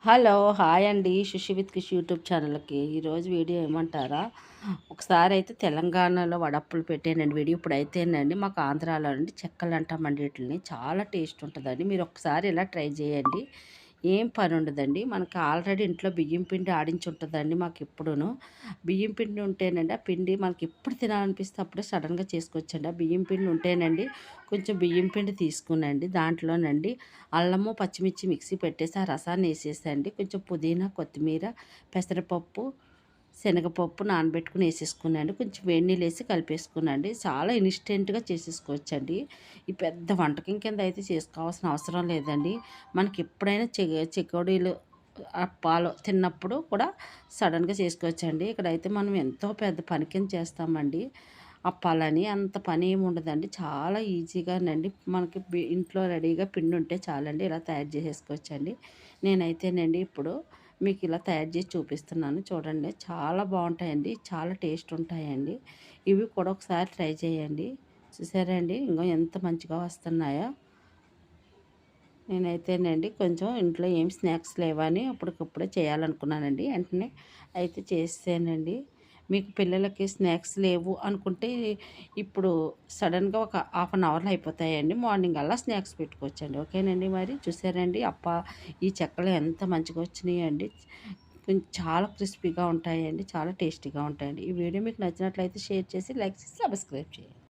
Hello! Hi అండి. 'Sushee with కిష్' YouTube ఛానల్‌కి. ఈరోజు వీడియో ఏమంటారా? ఒకసారైతే తెలంగాణలో వడప్పులు పెట్టానండి వీడియో. ఇప్పుడైతేనండి మాకు ఆంధ్రాలో అండి చెక్కలు అంటామండి ఈటిలిని. చాలా టేస్ట్ ఉంటదండి. మీరు ఒకసారి ఇలా ట్రై చేయండి. ఏం పనుండదండి. మనకి ఆల్రెడీ ఇంట్లో బియ్యం పిండి ఆడించి ఉంటదండి మాకెప్పుడూను. బియ్యం పిండి ఉంటేనండి, ఆ పిండి మనకెప్పుడు తినాలనిపిస్తే అప్పుడే సడన్‌గా చేసుకోవచ్చండి. ఆ బియ్యం పిండి ఉంటేనండి, కొంచెం బియ్యం పిండి తీసుకునండి, దాంట్లోనండి అల్లము, పచ్చిమిర్చి మిక్సీ పెట్టేసి, ఆ రసాన్ని ఏసేసండి, కొంచెం పుదీనా, కొత్తిమీర, పెసరపప్పు, శనగపప్పు నానబెట్టుకొని ఏసేసుకునండి. కొంచెం వేడి నీళ్ళేసి కలిపేసుకునండి. చాలా ఇన్‌స్టెంట్‌గా చేసేసుకోవచ్చండి. ఈ పెద్ద వంటకం కింద అయితే చేసుకోవాల్సిన అవసరం లేదండి. మనకెప్పుడైనా చెకోడీలు, అప్పాలు తిన్నప్పుడు కూడా సడన్‌గా చేసుకోవచ్చండి. ఇక్కడైతే మనం ఎంతో పెద్ద పని కింద చేస్తామండి. అప్పాలని అంత పని ఏమి ఉండదండి. చాలా ఈజీగానండి మనకి ఇంట్లో రెడీగా పిండి ఉంటే చాలండి. ఇలా తయారు చేసేసుకోవచ్చండి. నేనైతేనండి ఇప్పుడు మీకు ఇలా తయారు చేసి చూపిస్తున్నాను చూడండి. చాలా బావుంటాయండి. చాలా టేస్ట్ ఉంటాయండి. ఇవి కూడా ఒకసారి ట్రై చేయండి. చూసారా అండి ఇంగో ఎంత మంచిగా వస్తున్నాయో. నేనైతేనండి కొంచెం ఇంట్లో ఏం స్నాక్స్ లేవని అప్పటికప్పుడే చేయాలనుకున్నానండి. వెంటనే అయితే చేసేసానండి. మీకు పిల్లలకి స్నాక్స్ లేవు అనుకుంటే ఇప్పుడు సడన్‌గా ఒక హాఫ్ అన్ అవర్‌లో అయిపోతాయండి. మార్నింగ్ అలా స్నాక్స్ పెట్టుకోవచ్చండి. ఓకేనండి మరి. చూసారండి ఈ చెక్కలు ఎంత మంచిగా వచ్చినాయండి. చాలా క్రిస్పీగా ఉంటాయండి. చాలా టేస్టీగా ఉంటాయండి. ఈ వీడియో మీకు నచ్చినట్లయితే షేర్ చేసి, లైక్ చేసి, సబ్స్క్రైబ్ చేయండి.